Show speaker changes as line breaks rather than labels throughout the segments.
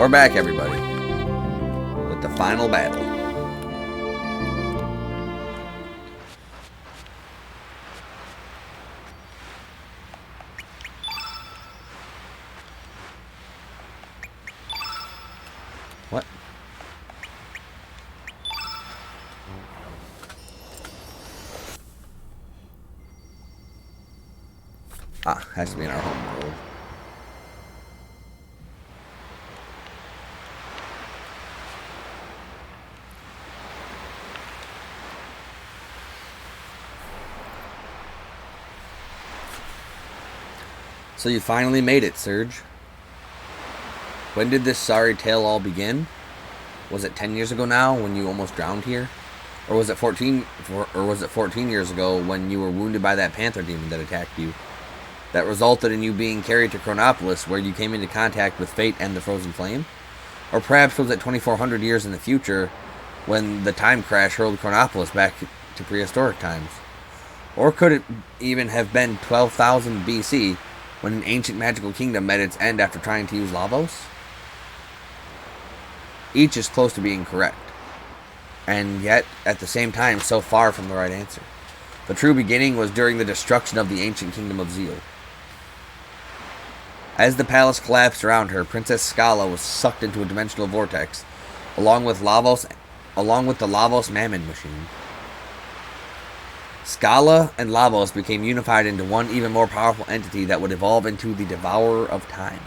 We're back, everybody, with the final battle. What? Ah, has to be in our home world. So you finally made it, Serge. When did this sorry tale all begin? Was it 10 years ago now when you almost drowned here? Or was it 14 years ago when you were wounded by that panther demon that attacked you? That resulted in you being carried to Chronopolis, where you came into contact with fate and the frozen flame? Or perhaps was it 2400 years in the future when the time crash hurled Chronopolis back to prehistoric times? Or could it even have been 12,000 BC when an ancient magical kingdom met its end after trying to use Lavos? Each is close to being correct, and yet, at the same time, so far from the right answer. The true beginning was during the destruction of the ancient kingdom of Zeal. As the palace collapsed around her, Princess Scala was sucked into a dimensional vortex, along with the Lavos Mammon machine. Scala and Lavos became unified into one even more powerful entity that would evolve into the Devourer of Time.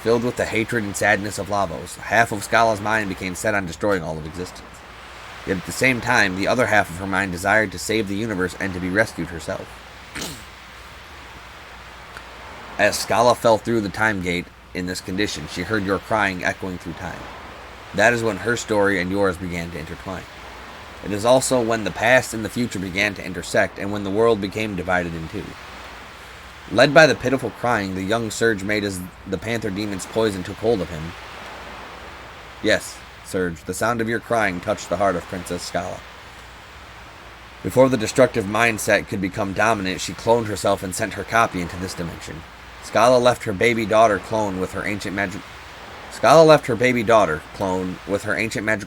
Filled with the hatred and sadness of Lavos, half of Scala's mind became set on destroying all of existence. Yet at the same time, the other half of her mind desired to save the universe and to be rescued herself. As Scala fell through the time gate in this condition, she heard your crying echoing through time. That is when her story and yours began to intertwine. It is also when the past and the future began to intersect, and when the world became divided in two. Led by the pitiful crying, the young Serge made as the panther demon's poison took hold of him. Yes, Serge, the sound of your crying touched the heart of Princess Scala. Before the destructive mindset could become dominant, she cloned herself and sent her copy into this dimension. Scala left her baby daughter clone with her ancient magical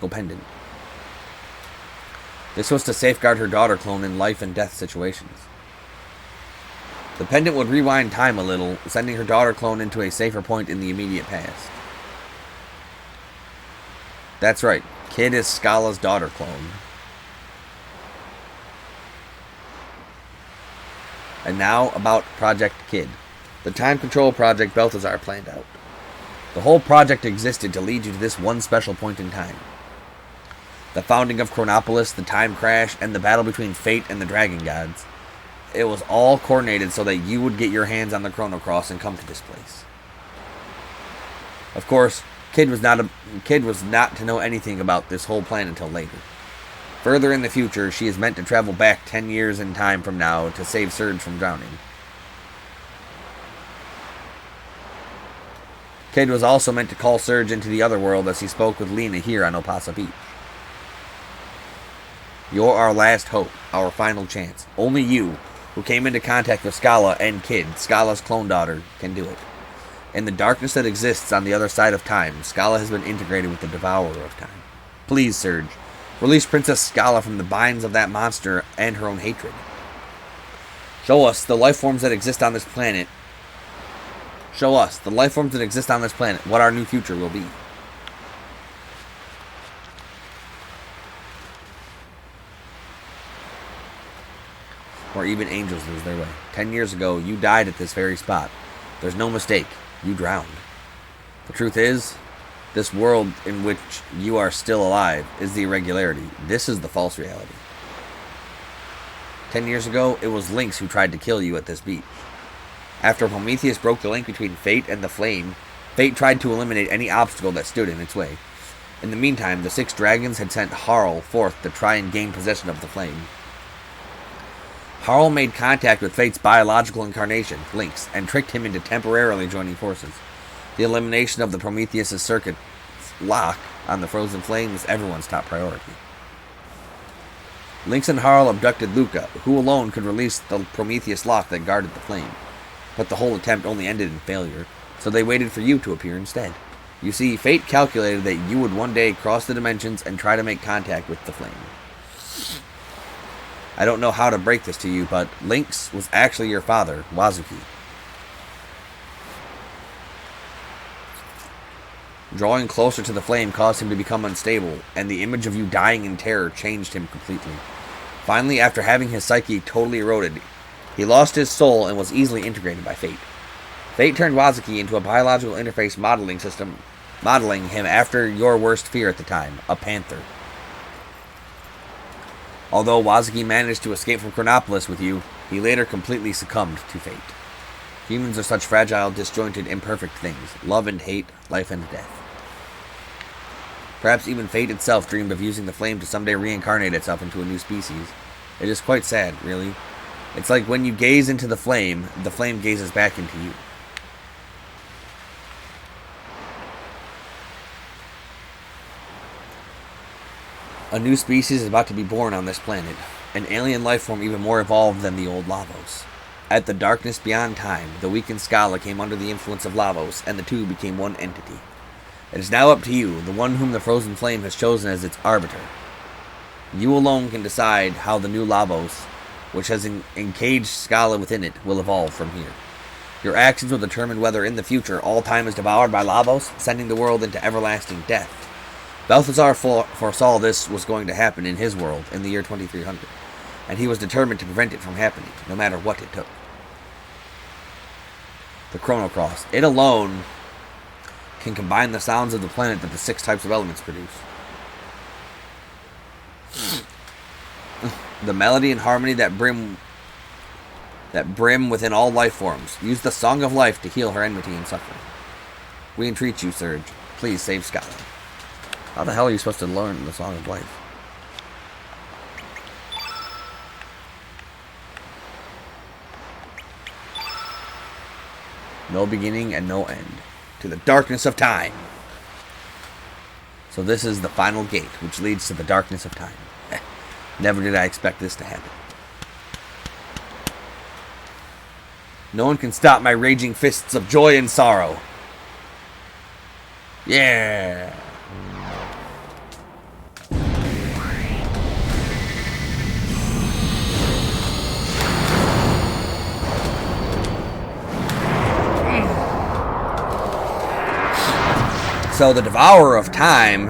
pendant. This was to safeguard her daughter clone in life and death situations. The pendant would rewind time a little, sending her daughter clone into a safer point in the immediate past. That's right, Kid is Scala's daughter clone. And now about Project Kid. The time control project Balthazar planned out. The whole project existed to lead you to this one special point in time. The founding of Chronopolis, the time crash, and the battle between fate and the dragon gods. It was all coordinated so that you would get your hands on the Chrono Cross and come to this place. Of course, Kid was not to know anything about this whole plan until later. Further in the future, she is meant to travel back 10 years in time from now to save Serge from drowning. Kid was also meant to call Serge into the other world as he spoke with Lena here on Opasa Beach. You're our last hope, our final chance. Only you, who came into contact with Scala and Kid, Scala's clone daughter, can do it. In the darkness that exists on the other side of time, Scala has been integrated with the Devourer of Time. Please, Serge, release Princess Scala from the binds of that monster and her own hatred. Show us the life forms that exist on this planet what our new future will be. Or even angels lose their way. 10 years ago, you died at this very spot. There's no mistake. You drowned. The truth is, this world in which you are still alive is the irregularity. This is the false reality. 10 years ago, it was Lynx who tried to kill you at this beach. After Prometheus broke the link between fate and the flame, fate tried to eliminate any obstacle that stood in its way. In the meantime, the 6 dragons had sent Harl forth to try and gain possession of the flame. Harl made contact with Fate's biological incarnation, Lynx, and tricked him into temporarily joining forces. The elimination of the Prometheus' circuit lock on the frozen flame is everyone's top priority. Lynx and Harl abducted Luca, who alone could release the Prometheus lock that guarded the flame. But the whole attempt only ended in failure, so they waited for you to appear instead. You see, fate calculated that you would one day cross the dimensions and try to make contact with the flame. I don't know how to break this to you, but Lynx was actually your father, Wazuki. Drawing closer to the flame caused him to become unstable, and the image of you dying in terror changed him completely. Finally, after having his psyche totally eroded, he lost his soul and was easily integrated by fate. Fate turned Wazuki into a biological interface modeling system, modeling him after your worst fear at the time, a panther. Although Wazuki managed to escape from Chronopolis with you, he later completely succumbed to fate. Humans are such fragile, disjointed, imperfect things. Love and hate, life and death. Perhaps even fate itself dreamed of using the flame to someday reincarnate itself into a new species. It is quite sad, really. It's like when you gaze into the flame gazes back into you. A new species is about to be born on this planet. An alien life form even more evolved than the old Lavos. At the darkness beyond time, the weakened Scala came under the influence of Lavos, and the two became one entity. It is now up to you, the one whom the frozen flame has chosen as its arbiter. You alone can decide how the new Lavos, which has encaged Scala within it, will evolve from here. Your actions will determine whether in the future all time is devoured by Lavos, sending the world into everlasting death. Balthazar foresaw this was going to happen in his world in the year 2300, and he was determined to prevent it from happening, no matter what it took. The Chrono Cross. It alone can combine the sounds of the planet that the 6 types of elements produce. The melody and harmony that brim within all life forms. Use the Song of Life to heal her enmity and suffering. We entreat you, Surge. Please save Scala. How the hell are you supposed to learn the Song of Life? No beginning and no end. To the darkness of time. So this is the final gate, which leads to the darkness of time. Never did I expect this to happen. No one can stop my raging fists of joy and sorrow. Yeah. So the Devourer of Time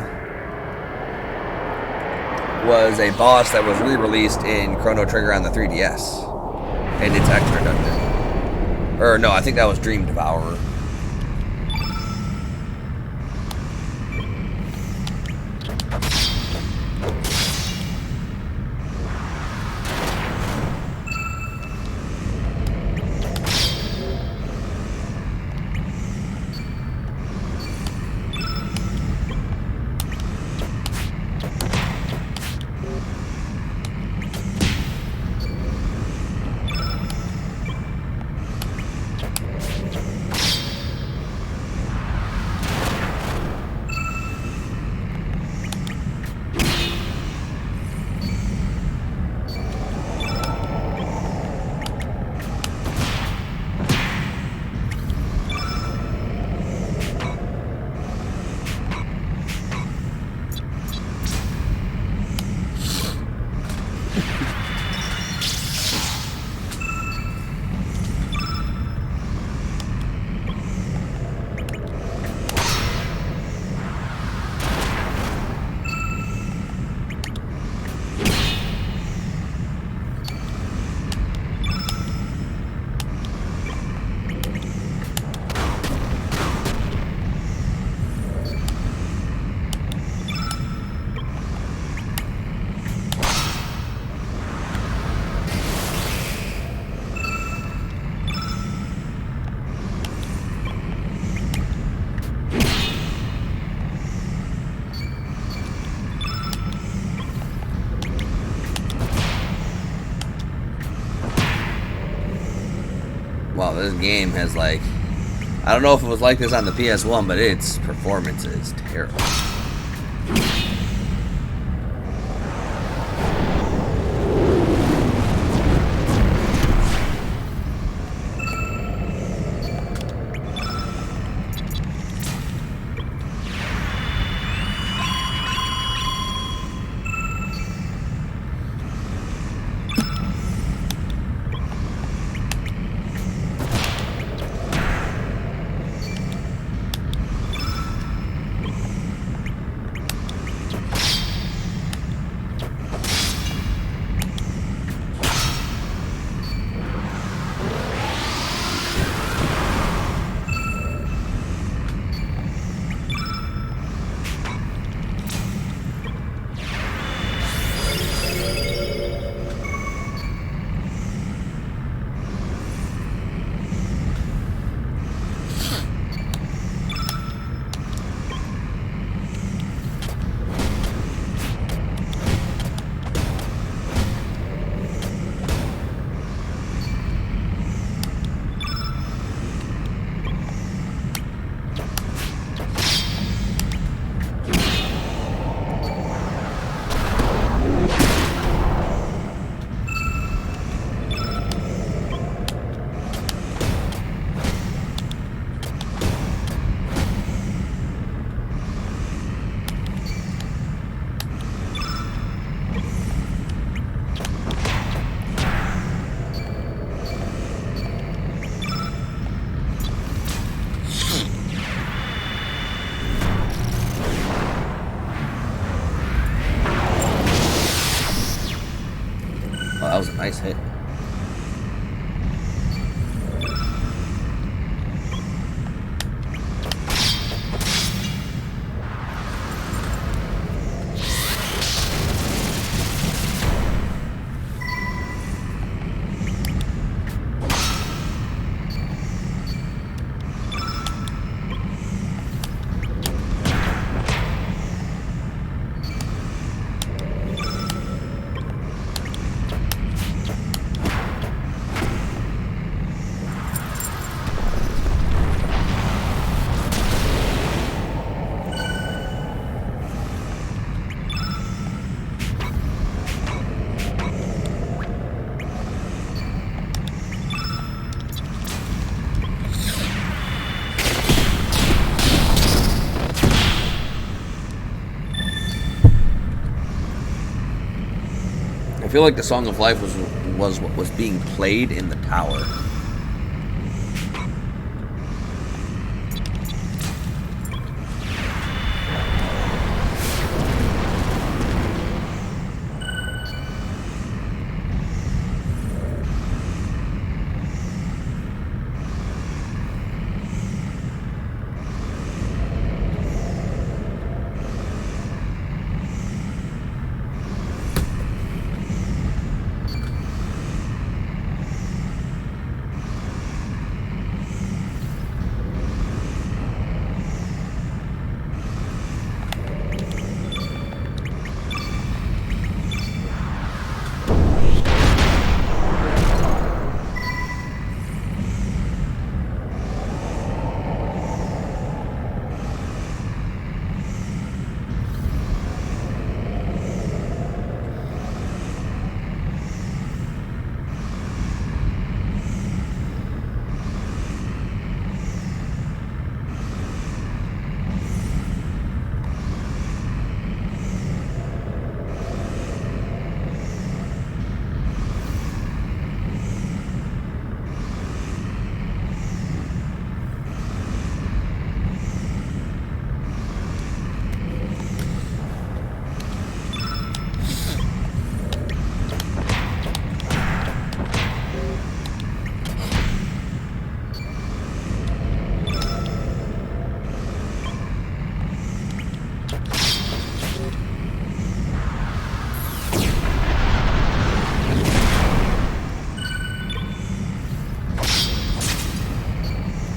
was a boss that was re-released in Chrono Trigger on the 3DS. And it's extra dungeon. Or no, I think that was Dream Devourer. Wow, this game has like... I don't know if it was like this on the PS1, but its performance is terrible. Nice hit. I feel like the Song of Life was what was being played in the tower.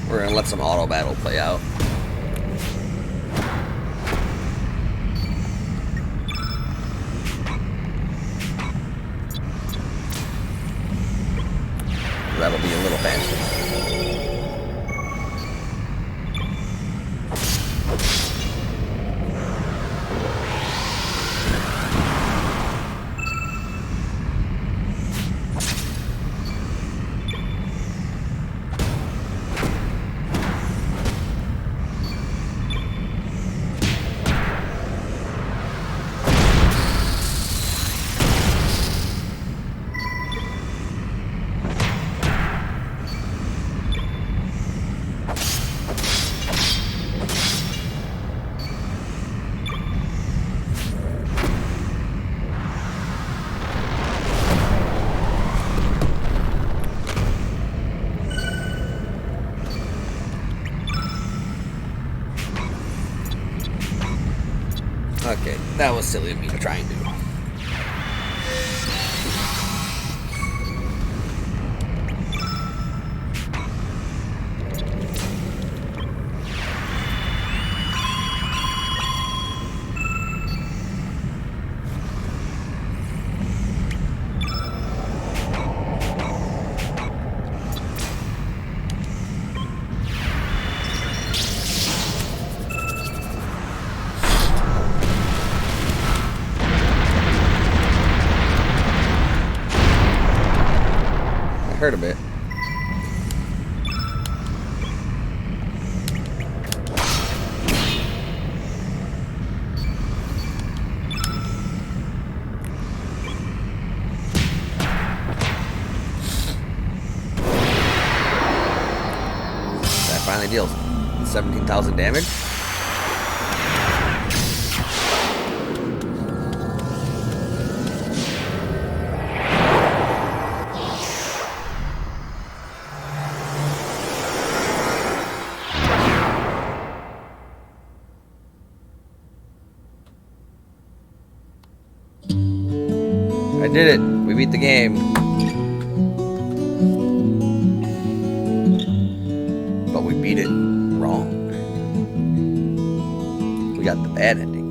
We're gonna let some auto battle play out. That'll be a little faster. Okay, that was silly of me to try and do. Hurt a bit. That finally deals 17,000 damage. I did it. We beat the game. But we beat it wrong. We got the bad ending.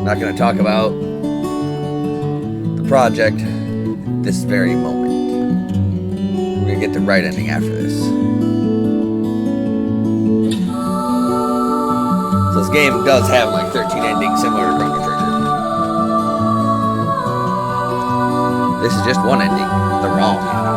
Not gonna talk about the project this very moment. We're gonna get the right ending after this. So this game does have like 13 endings similar to Chrono Trigger. This is just one ending, the wrong ending.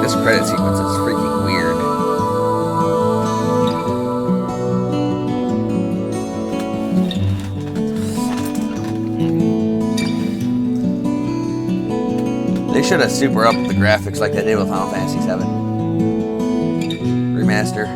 This credit sequence is freaking weird. They should have super upped the graphics like they did with Final Fantasy VII Remaster.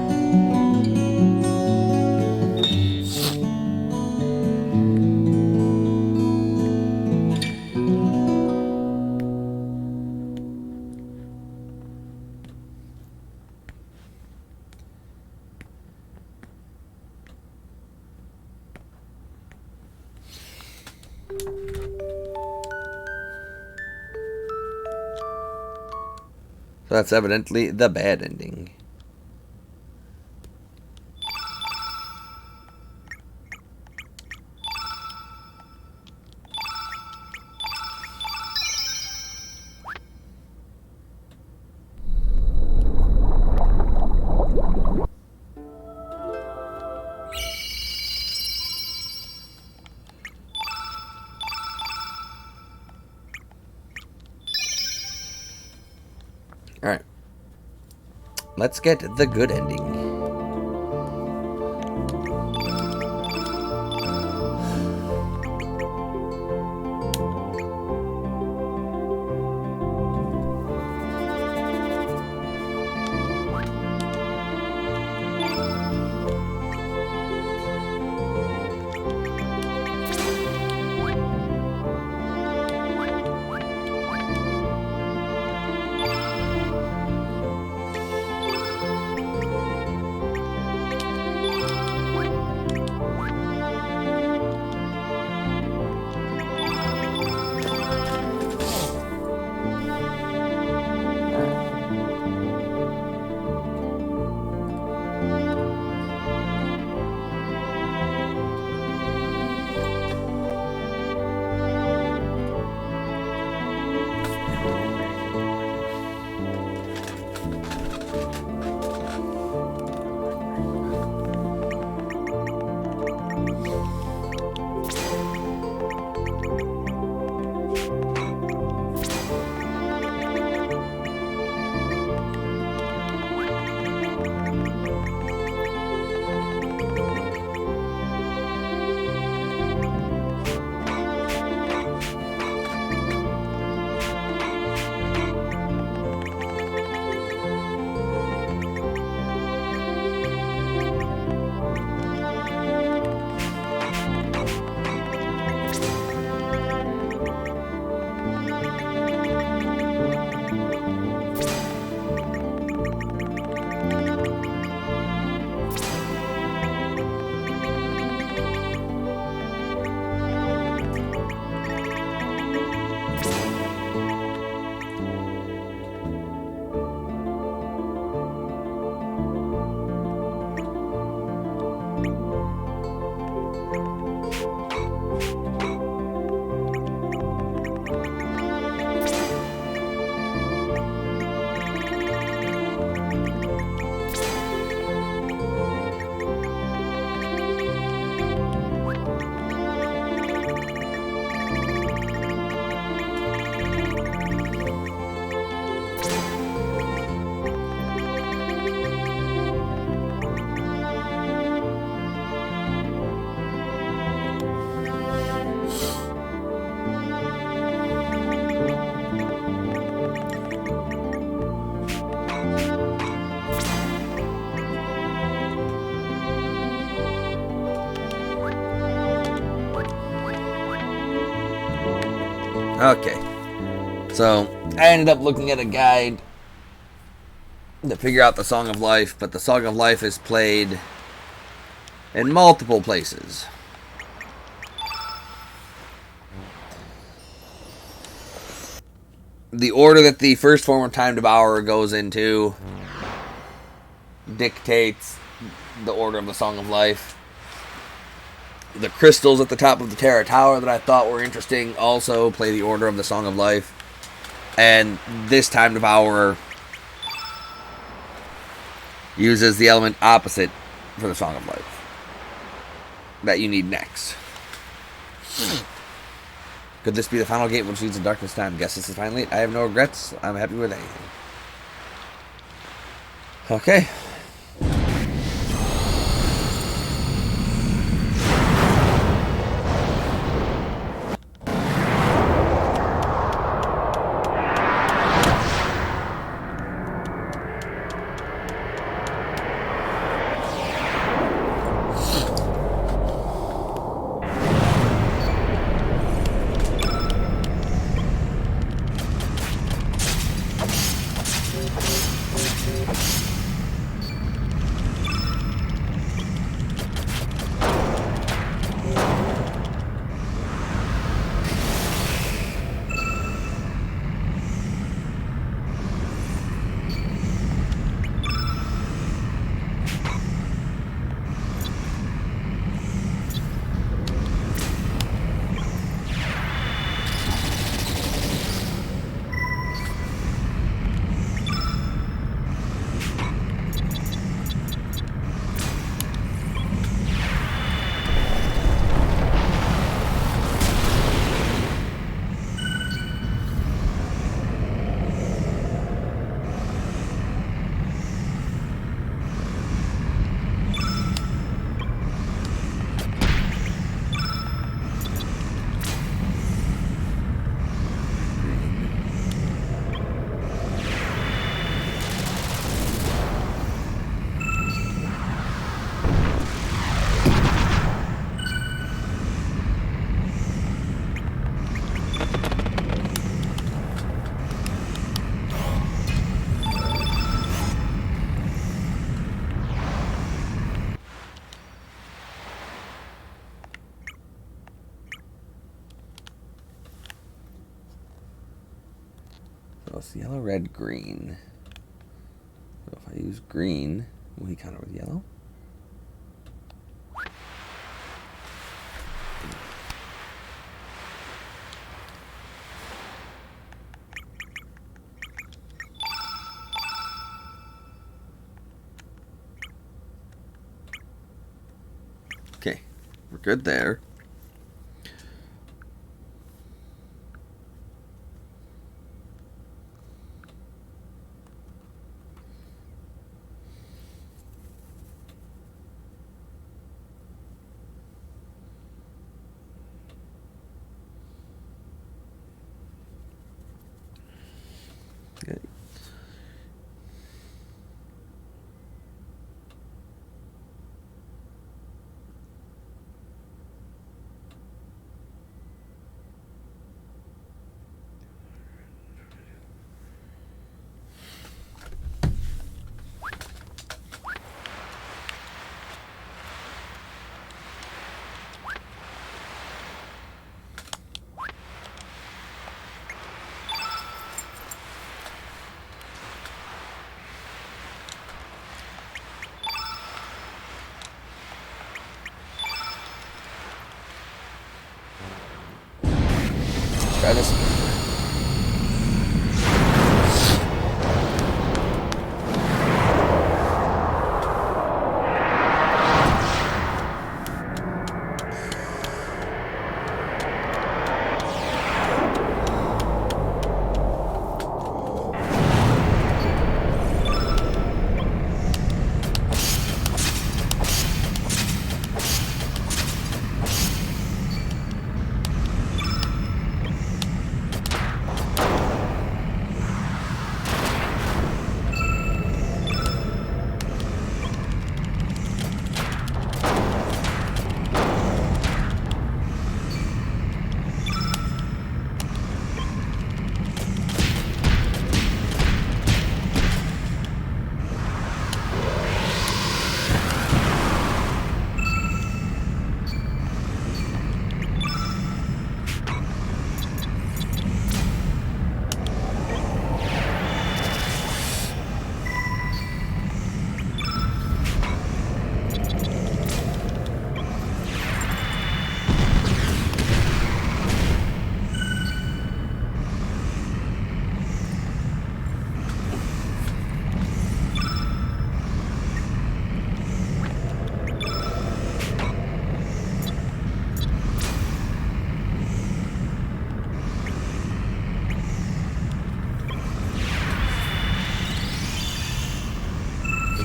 So that's evidently the bad ending. Alright. Let's get the good ending. Okay, so I ended up looking at a guide to figure out the Song of Life, but the Song of Life is played in multiple places. The order that the first form of Time Devourer goes into dictates the order of the Song of Life. The crystals at the top of the Terra Tower that I thought were interesting also play the order of the Song of Life. And this Time Devourer uses the element opposite for the Song of Life that you need next. Could this be the final gate which leads to darkness time? Guess this is finally it. I have no regrets. I'm happy with anything. Okay. else? Yellow, red, green. So if I use green, will he counter with yellow? Okay, we're good there. Okay. Try this.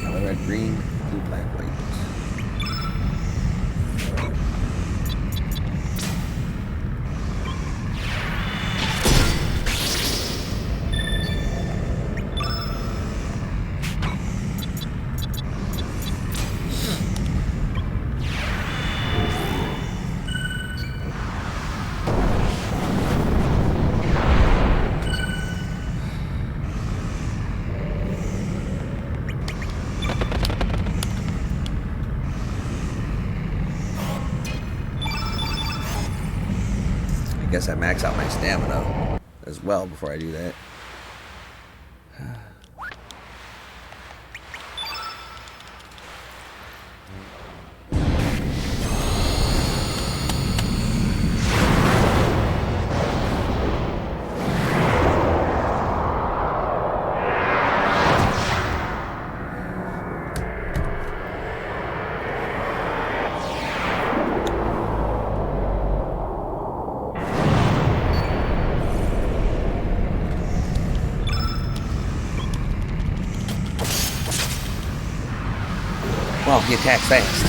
Yellow, red, green, blue, black, white. I guess I max out my stamina as well before I do that. Well, he attacks fast.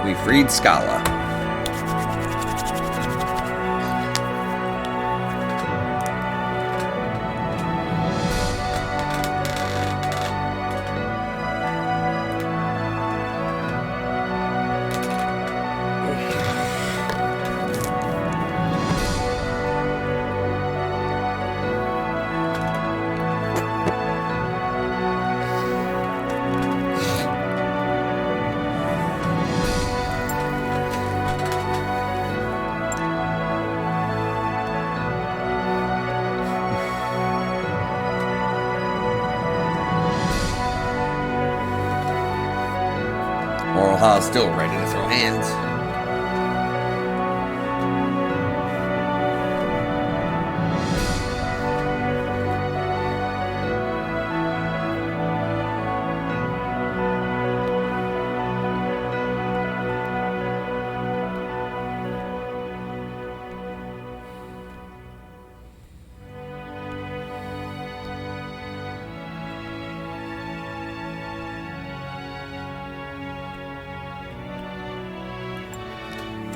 We freed Scala. Moralha still ready to throw hands.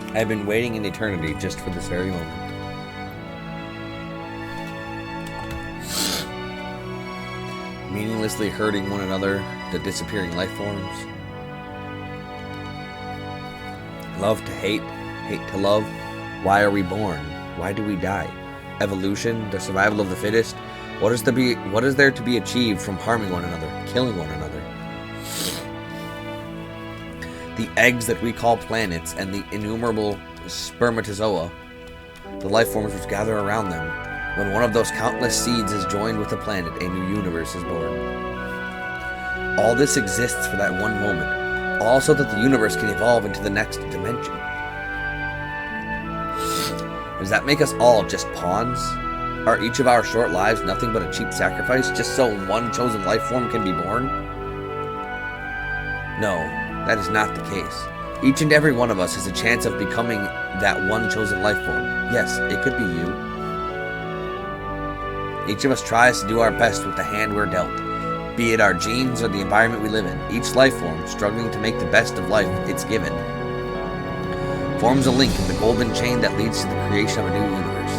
I have been waiting in eternity just for this very moment. Meaninglessly hurting one another, the disappearing life forms. Love to hate, hate to love. Why are we born? Why do we die? Evolution, the survival of the fittest. What is there to be achieved from harming one another, killing one another? The eggs that we call planets and the innumerable spermatozoa, the life forms which gather around them. When one of those countless seeds is joined with a planet, a new universe is born. All this exists for that one moment, all so that the universe can evolve into the next dimension. Does that make us all just pawns? Are each of our short lives nothing but a cheap sacrifice just so one chosen life form can be born? No, that is not the case. Each and every one of us has a chance of becoming that one chosen life form. Yes, it could be you. Each of us tries to do our best with the hand we're dealt, be it our genes or the environment we live in. Each life form, struggling to make the best of life it's given, forms a link in the golden chain that leads to the creation of a new universe.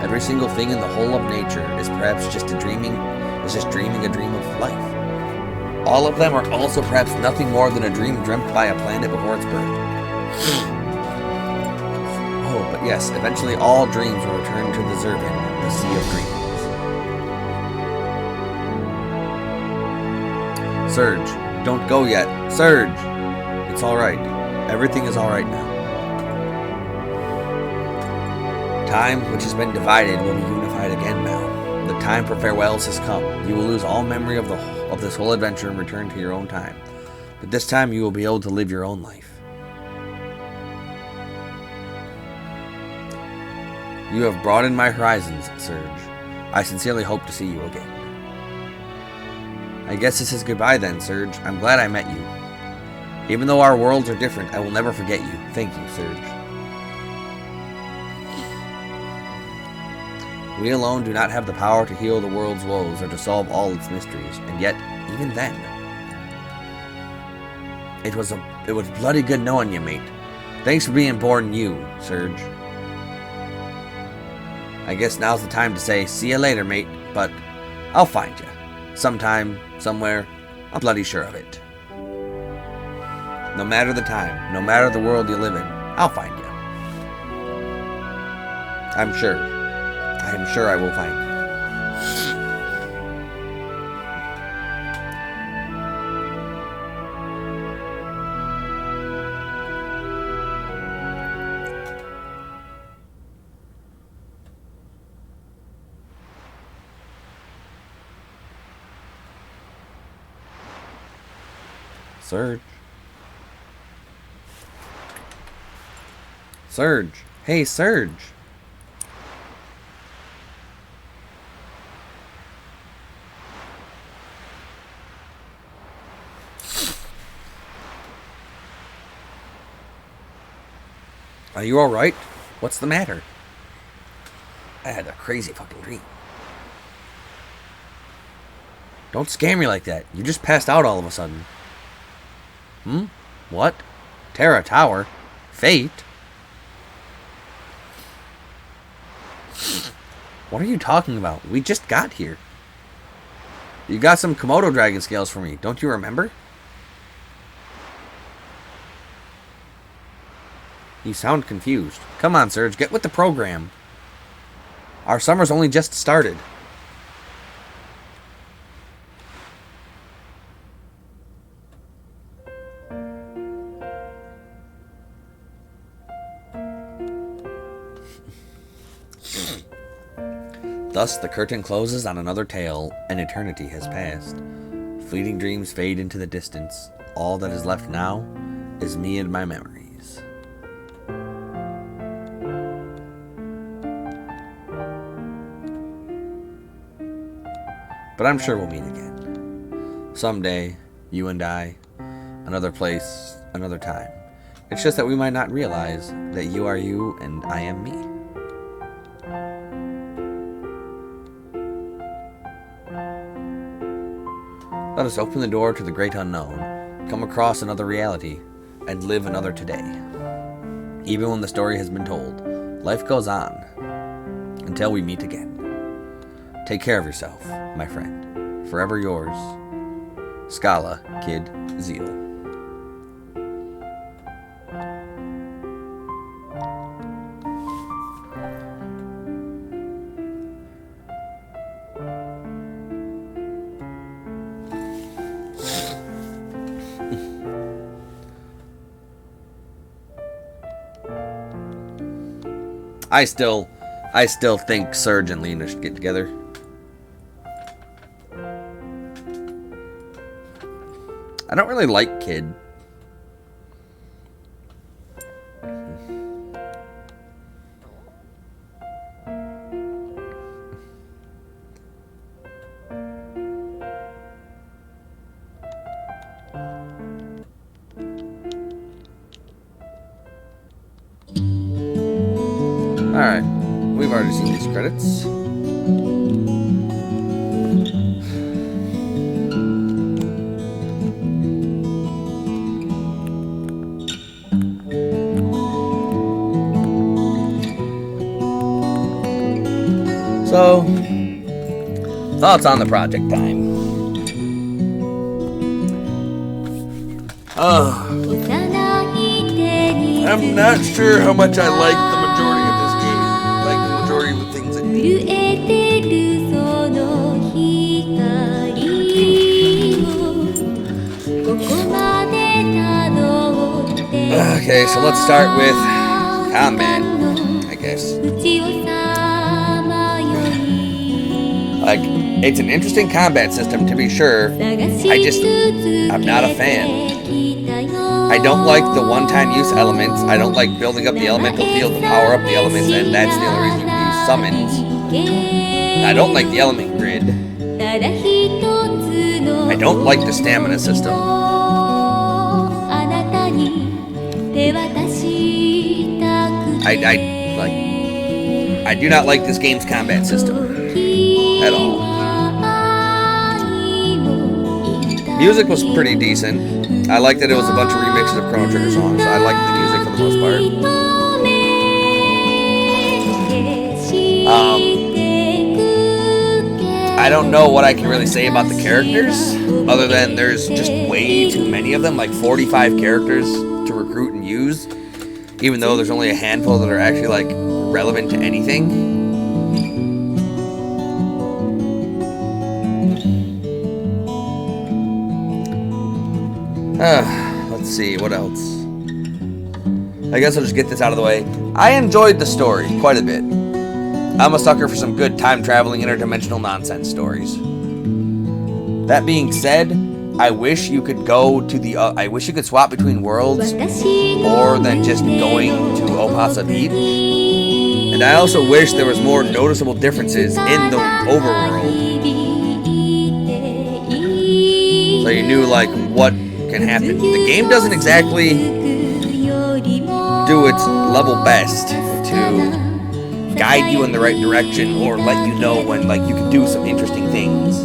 Every single thing in the whole of nature is perhaps just dreaming a dream of life. All of them are also perhaps nothing more than a dream dreamt by a planet before its birth. Oh, but yes, eventually all dreams will return to the Zervin, the Sea of Dreams. Surge, don't go yet. Surge! It's alright. Everything is alright now. Time, which has been divided, will be unified again now. The time for farewells has come. You will lose all memory of this whole adventure and return to your own time. But this time you will be able to live your own life. You have broadened my horizons, Surge. I sincerely hope to see you again. I guess this is goodbye then, Surge. I'm glad I met you. Even though our worlds are different, I will never forget you. Thank you, Surge. We alone do not have the power to heal the world's woes or to solve all its mysteries, and yet, even then, it was bloody good knowing you, mate. Thanks for being born you, Surge. I guess now's the time to say, see you later, mate, but I'll find you. Sometime, somewhere, I'm bloody sure of it. No matter the time, no matter the world you live in, I'll find you. I'm sure I will find you. Surge. Surge. Hey, Surge. Are you alright? What's the matter? I had a crazy fucking dream. Don't scare me like that. You just passed out all of a sudden. What? Terra Tower? Fate? What are you talking about? We just got here. You got some Komodo dragon scales for me, don't you remember? You sound confused. Come on, Serge, get with the program. Our summer's only just started. Thus, the curtain closes on another tale. An eternity has passed. Fleeting dreams fade into the distance. All that is left now is me and my memories. But I'm sure we'll meet again. Someday, you and I, another place, another time. It's just that we might not realize that you are you and I am me. Let us open the door to the great unknown, come across another reality, and live another today. Even when the story has been told, life goes on until we meet again. Take care of yourself, my friend. Forever yours, Scala Kid Zeal. I still think Serge and Lena should get together. I don't really like Kid. Alright, we've already seen these credits. So, thoughts on the project time. I'm not sure how much I like the majority of this game. Like the majority of the things it did. Okay, so let's start with combat, I guess. Like, it's an interesting combat system to be sure. I'm not a fan. I don't like the one-time use elements. I don't like building up the elemental field to power up the elements, and that's the only reason you can use summons. I don't like the element grid. I don't like the stamina system. I do not like this game's combat system at all. Music was pretty decent. I like that it was a bunch of remixes of Chrono Trigger songs. I liked the music for the most part. I don't know what I can really say about the characters, other than there's just way too many of them, like 45 characters to recruit and use, even though there's only a handful that are actually like relevant to anything. Let's see, what else? I guess I'll just get this out of the way. I enjoyed the story quite a bit. I'm a sucker for some good time-traveling, interdimensional nonsense stories. That being said, I wish you could go to the... I wish you could swap between worlds more than just going to Opasa Beat. And I also wish there was more noticeable differences in the overworld. So you knew, like, what can happen. The game doesn't exactly do its level best to guide you in the right direction or let you know when like you can do some interesting things.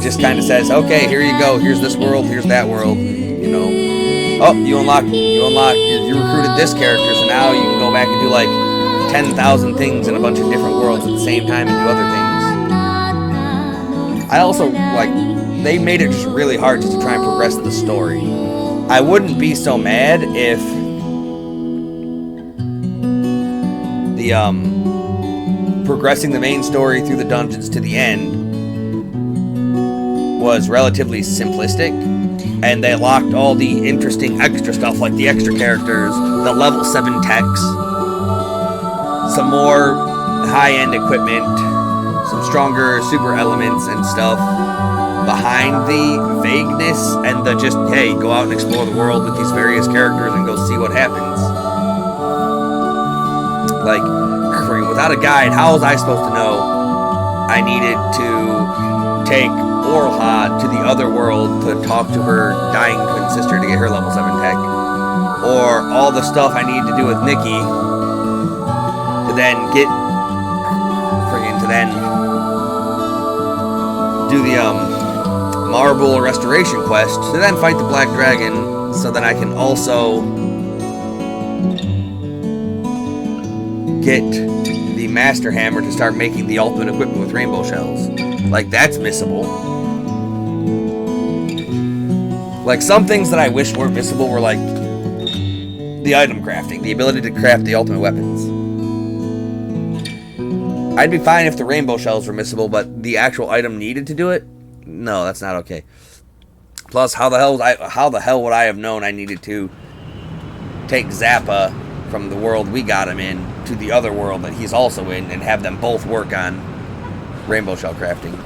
just kind of says, okay, here you go. Here's this world. Here's that world. You know, oh, you recruited this character, so now you can go back and do like 10,000 things in a bunch of different worlds at the same time and do other things. I also like they made it just really hard just to try and progress the story. I wouldn't be so mad if the progressing the main story through the dungeons to the end was relatively simplistic, and they locked all the interesting extra stuff like the extra characters, the level 7 techs, some more high-end equipment, some stronger super elements and stuff behind the vagueness and the just, hey, go out and explore the world with these various characters and go see what happens. Like, without a guide, how was I supposed to know I needed to take Orlha to the other world to talk to her dying twin sister to get her level 7 tech? Or all the stuff I need to do with Nikki to then get to then do the Marble Restoration quest to then fight the Black Dragon so that I can also get the Master Hammer to start making the ultimate equipment with rainbow shells. Like, that's missable. Like, some things that I wish weren't missable were like the item crafting, the ability to craft the ultimate weapons. I'd be fine if the rainbow shells were missable, but the actual item needed to do it? No, that's not okay. Plus, how the hell would I have known I needed to take Zappa from the world we got him in to the other world that he's also in and have them both work on rainbow shell crafting?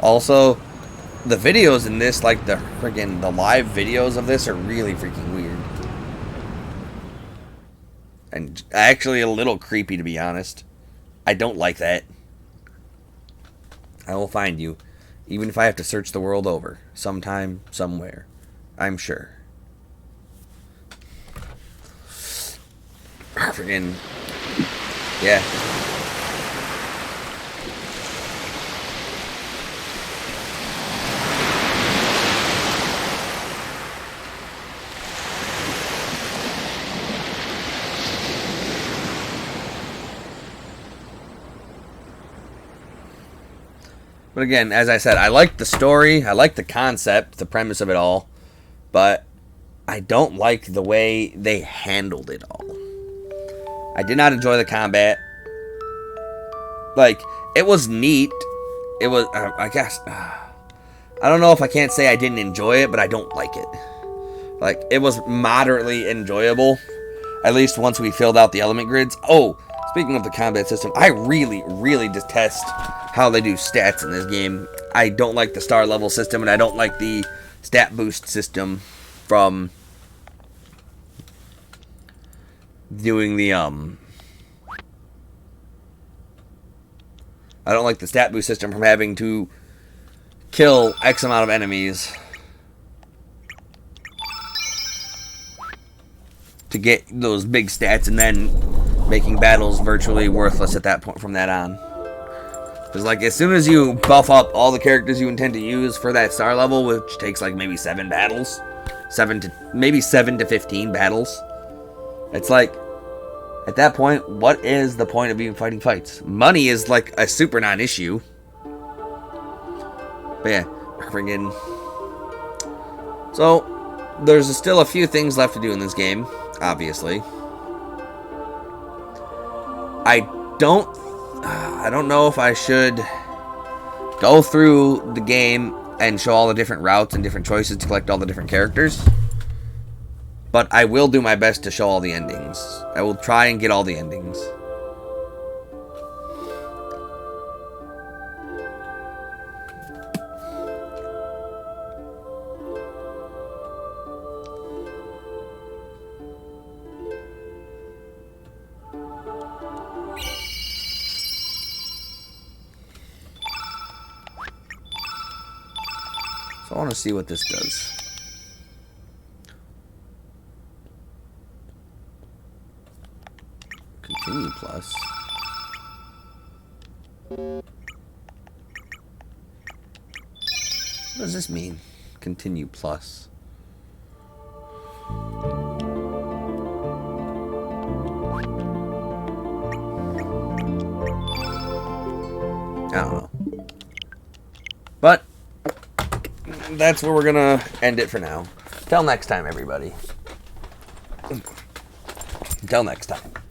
Also, the videos in this, like the live videos of this, are really freaking weird. And actually a little creepy, to be honest. I don't like that. I will find you, even if I have to search the world over, sometime, somewhere. I'm sure. Freaking, yeah. But again, as I said, I like the story, I like the concept, the premise of it all, but I don't like the way they handled it all. I did not enjoy the combat. Like, it was neat. It was, I guess, I don't know if I can't say I didn't enjoy it, but I don't like it. Like, it was moderately enjoyable, at least once we filled out the element grids. Oh, speaking of the combat system, I really, really detest how they do stats in this game. I don't like the star level system, and I don't like the stat boost system from doing the, I don't like the stat boost system from having to kill X amount of enemies to get those big stats and then making battles virtually worthless at that point from that on. Because, like, as soon as you buff up all the characters you intend to use for that star level, which takes, like, maybe 7 battles, 7 to 15 battles, it's like, at that point, what is the point of even fighting fights? Money is, like, a super non-issue. But, yeah, friggin'. So, there's still a few things left to do in this game, obviously. I don't know if I should go through the game and show all the different routes and different choices to collect all the different characters. But I will do my best to show all the endings. I will try and get all the endings. I want to see what this does. Continue plus. What does this mean? Continue plus. I don't know. But that's where we're going to end it for now. Till next time, everybody. Until next time.